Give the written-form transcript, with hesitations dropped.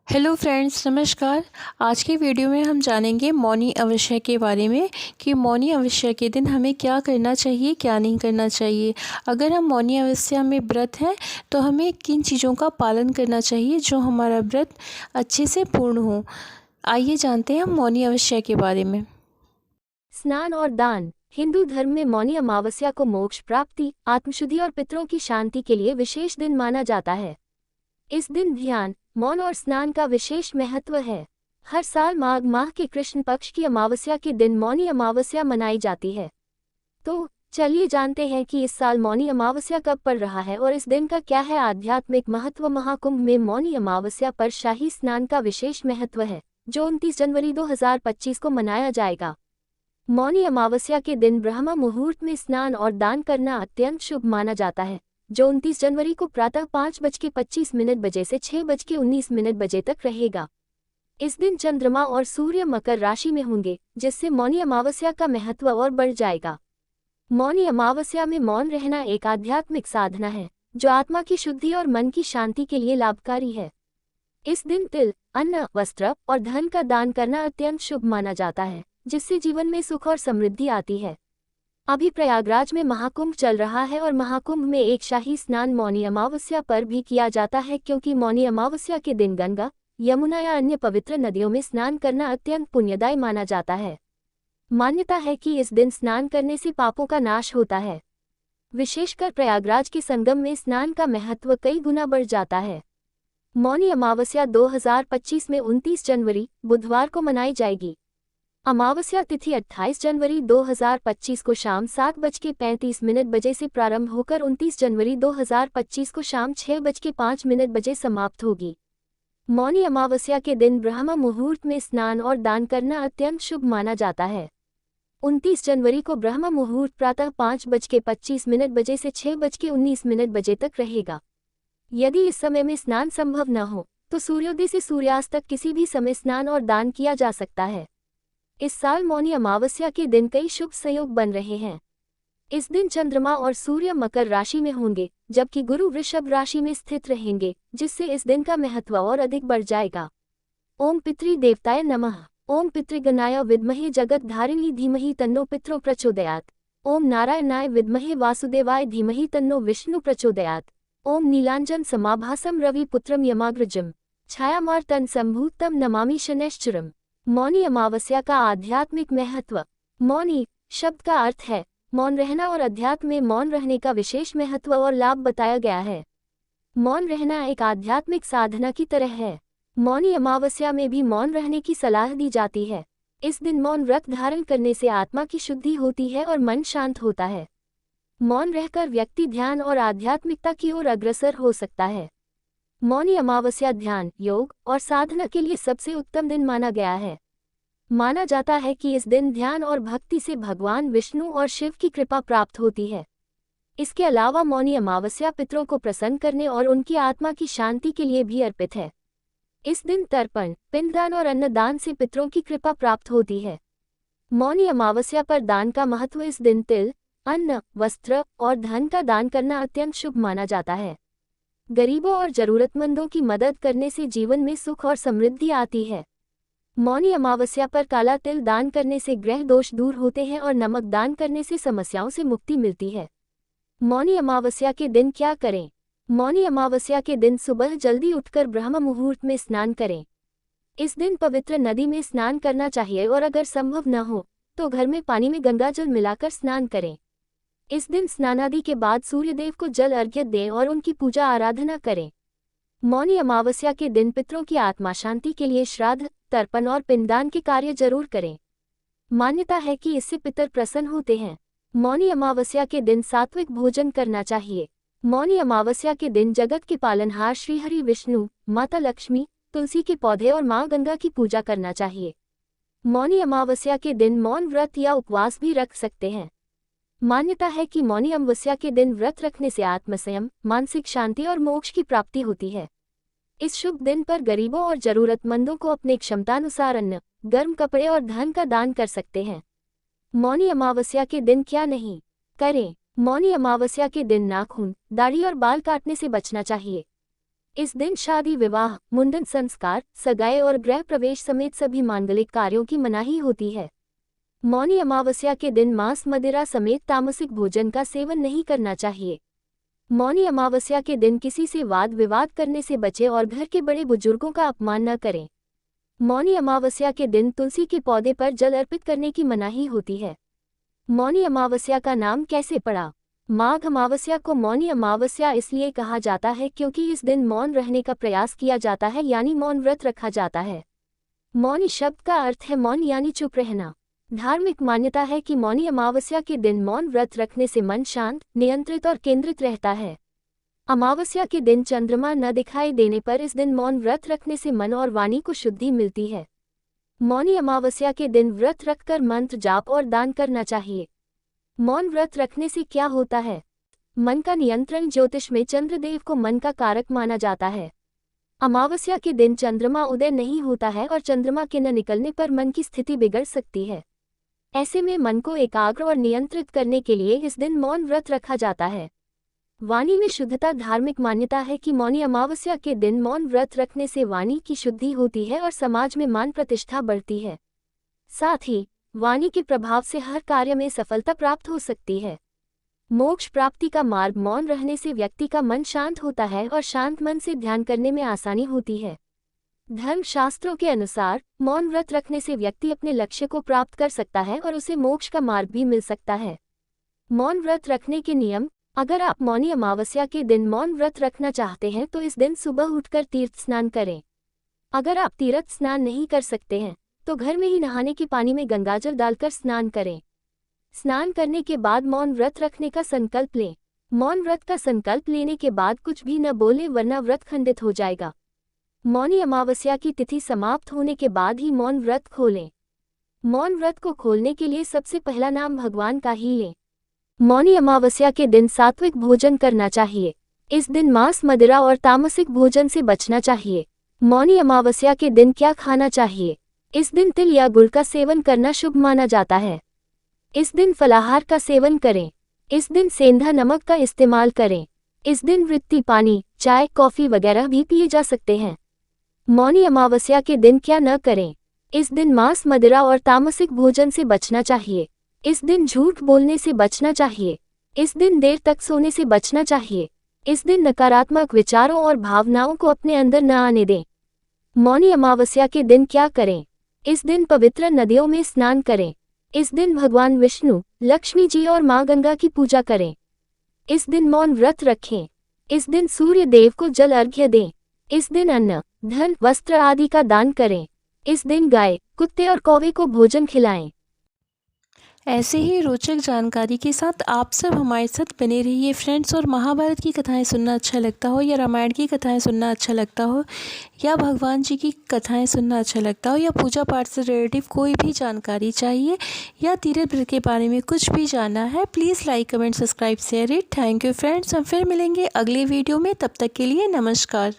Hello friends, नमस्कार। आज की वीडियो में हम जानेंगे मौनी अमावस्या के बारे में कि मौनी अमावस्या के दिन हमें क्या करना चाहिए, क्या नहीं करना चाहिए। अगर हम मौनी अमावस्या में व्रत हैं तो हमें किन चीज़ों का पालन करना चाहिए जो हमारा व्रत अच्छे से पूर्ण हो। आइए जानते हैं हम मौनी अमावस्या के बारे में। स्नान और दान। हिंदू धर्म में मौनी अमावस्या को मोक्ष प्राप्ति, आत्मशुद्धि और पितरों की शांति के लिए विशेष दिन माना जाता है। इस दिन ध्यान, मौन और स्नान का विशेष महत्व है। हर साल माघ माह के कृष्ण पक्ष की अमावस्या के दिन मौनी अमावस्या मनाई जाती है। तो चलिए जानते हैं कि इस साल मौनी अमावस्या कब पड़ रहा है और इस दिन का क्या है आध्यात्मिक महत्व। महाकुंभ में मौनी अमावस्या पर शाही स्नान का विशेष महत्व है, जो 29 जनवरी 2025 को मनाया जाएगा। मौनी अमावस्या के दिन ब्रह्म मुहूर्त में स्नान और दान करना अत्यंत शुभ माना जाता है, जो 29 जनवरी को प्रातः 5:25 बजे से 6:19 बजे तक रहेगा। इस दिन चंद्रमा और सूर्य मकर राशि में होंगे, जिससे मौनी अमावस्या का महत्व और बढ़ जाएगा। मौनी अमावस्या में मौन रहना एक आध्यात्मिक साधना है, जो आत्मा की शुद्धि और मन की शांति के लिए लाभकारी है। इस दिन तिल, अन्न, वस्त्र और धन का दान करना अत्यंत शुभ माना जाता है, जिससे जीवन में सुख और समृद्धि आती है। अभी प्रयागराज में महाकुंभ चल रहा है और महाकुंभ में एक शाही स्नान मौनी अमावस्या पर भी किया जाता है, क्योंकि मौनी अमावस्या के दिन गंगा, यमुना या अन्य पवित्र नदियों में स्नान करना अत्यंत पुण्यदायी माना जाता है। मान्यता है कि इस दिन स्नान करने से पापों का नाश होता है। विशेषकर प्रयागराज के संगम में स्नान का महत्व कई गुना बढ़ जाता है। मौनी अमावस्या 2025 में 29 जनवरी बुधवार को मनाई जाएगी। अमावस्या तिथि 28 जनवरी 2025 को शाम 7:35 बजे से प्रारंभ होकर 29 जनवरी 2025 को शाम 6:05 बजे समाप्त होगी। मौनी अमावस्या के दिन ब्रह्म मुहूर्त में स्नान और दान करना अत्यंत शुभ माना जाता है। 29 जनवरी को ब्रह्म मुहूर्त प्रातः 5:25 बजे से 6:19 बजे तक रहेगा। यदि इस समय में स्नान संभव न हो तो सूर्योदय से सूर्यास्त तक किसी भी समय स्नान और दान किया जा सकता है। इस साल मौनी अमावस्या के दिन कई शुभ संयोग बन रहे हैं। इस दिन चंद्रमा और सूर्य मकर राशि में होंगे, जबकि गुरु वृषभ राशि में स्थित रहेंगे, जिससे इस दिन का महत्व और अधिक बढ़ जाएगा। ओम पितृ देवताय नमः। ओम पितृगणाय विद्महे जगत धारिणी धीमहि तन्नो पितरो प्रचोदयात्। ओम नारायणाय विद्महे वासुदेवाय धीमहि तन्नो विष्णु प्रचोदयात्। ओम नीलांजन समाभासम रवि पुत्रम यमाग्रजम छायामार्तन संभूतम नमामि शनैश्चरम। मौनी अमावस्या का आध्यात्मिक महत्व। मौनी शब्द का अर्थ है मौन रहना और अध्यात्म में मौन रहने का विशेष महत्व और लाभ बताया गया है। मौन रहना एक आध्यात्मिक साधना की तरह है। मौनी अमावस्या में भी मौन रहने की सलाह दी जाती है। इस दिन मौन व्रत धारण करने से आत्मा की शुद्धि होती है और मन शांत होता है। मौन रहकर व्यक्ति ध्यान और आध्यात्मिकता की ओर अग्रसर हो सकता है। मौनी अमावस्या ध्यान, योग और साधना के लिए सबसे उत्तम दिन माना गया है। माना जाता है कि इस दिन ध्यान और भक्ति से भगवान विष्णु और शिव की कृपा प्राप्त होती है। इसके अलावा मौनी अमावस्या पितरों को प्रसन्न करने और उनकी आत्मा की शांति के लिए भी अर्पित है। इस दिन तर्पण, पिंडदान और अन्नदान से पितरों की कृपा प्राप्त होती है। मौनी अमावस्या पर दान का महत्व। इस दिन तिल, अन्न, वस्त्र और धन का दान करना अत्यंत शुभ माना जाता है। गरीबों और जरूरतमंदों की मदद करने से जीवन में सुख और समृद्धि आती है। मौनी अमावस्या पर काला तिल दान करने से ग्रह दोष दूर होते हैं और नमक दान करने से समस्याओं से मुक्ति मिलती है। मौनी अमावस्या के दिन क्या करें? मौनी अमावस्या के दिन सुबह जल्दी उठकर ब्रह्म मुहूर्त में स्नान करें। इस दिन पवित्र नदी में स्नान करना चाहिए और अगर संभव न हो तो घर में पानी में गंगा जल मिलाकर स्नान करें। इस दिन स्नानादि के बाद सूर्यदेव को जल अर्घ्य दें और उनकी पूजा आराधना करें। मौनी अमावस्या के दिन पितरों की आत्मा शांति के लिए श्राद्ध, तर्पण और पिंडदान के कार्य जरूर करें। मान्यता है कि इससे पितर प्रसन्न होते हैं। मौनी अमावस्या के दिन सात्विक भोजन करना चाहिए। मौनी अमावस्या के दिन जगत के पालनहार श्रीहरि विष्णु, माता लक्ष्मी, तुलसी के पौधे और माँ गंगा की पूजा करना चाहिए। मौनी अमावस्या के दिन मौन व्रत या उपवास भी रख सकते हैं। मान्यता है कि मौनी अमावस्या के दिन व्रत रखने से आत्मसंयम, मानसिक शांति और मोक्ष की प्राप्ति होती है। इस शुभ दिन पर गरीबों और जरूरतमंदों को अपने क्षमतानुसार अन्न, गर्म कपड़े और धन का दान कर सकते हैं। मौनी अमावस्या के दिन क्या नहीं करें? मौनी अमावस्या के दिन नाखून, दाढ़ी और बाल काटने से बचना चाहिए। इस दिन शादी, विवाह, मुंडन संस्कार, सगाई और गृह प्रवेश समेत सभी मांगलिक कार्यों की मनाही होती है। मौनी अमावस्या के दिन मांस, मदिरा समेत तामसिक भोजन का सेवन नहीं करना चाहिए। मौनी अमावस्या के दिन किसी से वाद विवाद करने से बचें और घर के बड़े बुजुर्गों का अपमान न करें। मौनी अमावस्या के दिन तुलसी के पौधे पर जल अर्पित करने की मनाही होती है। मौनी अमावस्या का नाम कैसे पड़ा? माघ अमावस्या को मौनी अमावस्या इसलिए कहा जाता है क्योंकि इस दिन मौन रहने का प्रयास किया जाता है, यानी मौन व्रत रखा जाता है। मौनी शब्द का अर्थ है मौन यानी चुप रहना। धार्मिक मान्यता है कि मौनी अमावस्या के दिन मौन व्रत रखने से मन शांत, नियंत्रित और केंद्रित रहता है। अमावस्या के दिन चंद्रमा न दिखाई देने पर इस दिन मौन व्रत रखने से मन और वाणी को शुद्धि मिलती है। मौनी अमावस्या के दिन व्रत रखकर मंत्र जाप और दान करना चाहिए। मौन व्रत रखने से क्या होता है? मन का नियंत्रण। ज्योतिष में चंद्रदेव को मन का कारक माना जाता है। अमावस्या के दिन चंद्रमा उदय नहीं होता है और चंद्रमा के न निकलने पर मन की स्थिति बिगड़ सकती है। ऐसे में मन को एकाग्र और नियंत्रित करने के लिए इस दिन मौन व्रत रखा जाता है। वाणी में शुद्धता। धार्मिक मान्यता है कि मौनी अमावस्या के दिन मौन व्रत रखने से वाणी की शुद्धि होती है और समाज में मान प्रतिष्ठा बढ़ती है। साथ ही वाणी के प्रभाव से हर कार्य में सफलता प्राप्त हो सकती है। मोक्ष प्राप्ति का मार्ग। मौन रहने से व्यक्ति का मन शांत होता है और शांत मन से ध्यान करने में आसानी होती है। धर्म शास्त्रों के अनुसार मौन व्रत रखने से व्यक्ति अपने लक्ष्य को प्राप्त कर सकता है और उसे मोक्ष का मार्ग भी मिल सकता है। मौन व्रत रखने के नियम। अगर आप मौनी अमावस्या के दिन मौन व्रत रखना चाहते हैं तो इस दिन सुबह उठकर तीर्थ स्नान करें। अगर आप तीर्थ स्नान नहीं कर सकते हैं तो घर में ही नहाने के पानी में गंगाजल डालकर स्नान करें। स्नान करने के बाद मौन व्रत रखने का संकल्प लें। मौन व्रत का संकल्प लेने के बाद कुछ भी न बोलें वरना व्रत खंडित हो जाएगा। मौनी अमावस्या की तिथि समाप्त होने के बाद ही मौन व्रत खोलें। मौन व्रत को खोलने के लिए सबसे पहला नाम भगवान का ही लें। मौनी अमावस्या के दिन सात्विक भोजन करना चाहिए। इस दिन मांस, मदिरा और तामसिक भोजन से बचना चाहिए। मौनी अमावस्या के दिन क्या खाना चाहिए? इस दिन तिल या गुड़ का सेवन करना शुभ माना जाता है। इस दिन फलाहार का सेवन करें। इस दिन सेंधा नमक का इस्तेमाल करें। इस दिन वृत्ति पानी, चाय, कॉफी वगैरह भी पिए जा सकते हैं। मौनी अमावस्या के दिन क्या न करें? इस दिन मांस, मदिरा और तामसिक भोजन से बचना चाहिए। इस दिन झूठ बोलने से बचना चाहिए। इस दिन देर तक सोने से बचना चाहिए। इस दिन नकारात्मक विचारों और भावनाओं को अपने अंदर न आने दें। मौनी अमावस्या के दिन क्या करें? इस दिन पवित्र नदियों में स्नान करें। इस दिन भगवान विष्णु, लक्ष्मी जी और माँ गंगा की पूजा करें। इस दिन मौन व्रत रखें। इस दिन सूर्य देव को जल अर्घ्य दें। इस दिन अन्न, धन, वस्त्र आदि का दान करें। इस दिन गाय, कुत्ते और कौवे को भोजन खिलाएं। ऐसे ही रोचक जानकारी के साथ आप सब हमारे साथ बने रहिए फ्रेंड्स। और महाभारत की कथाएं सुनना अच्छा लगता हो या रामायण की कथाएं सुनना अच्छा लगता हो या भगवान जी की कथाएं सुनना अच्छा लगता हो या पूजा पाठ से रिलेटिव कोई भी जानकारी चाहिए या तीर्थ व्रत के बारे में कुछ भी जानना है, please like, comment, subscribe, share it. Thank you friends. हम फिर मिलेंगे अगले वीडियो में। तब तक के लिए नमस्कार।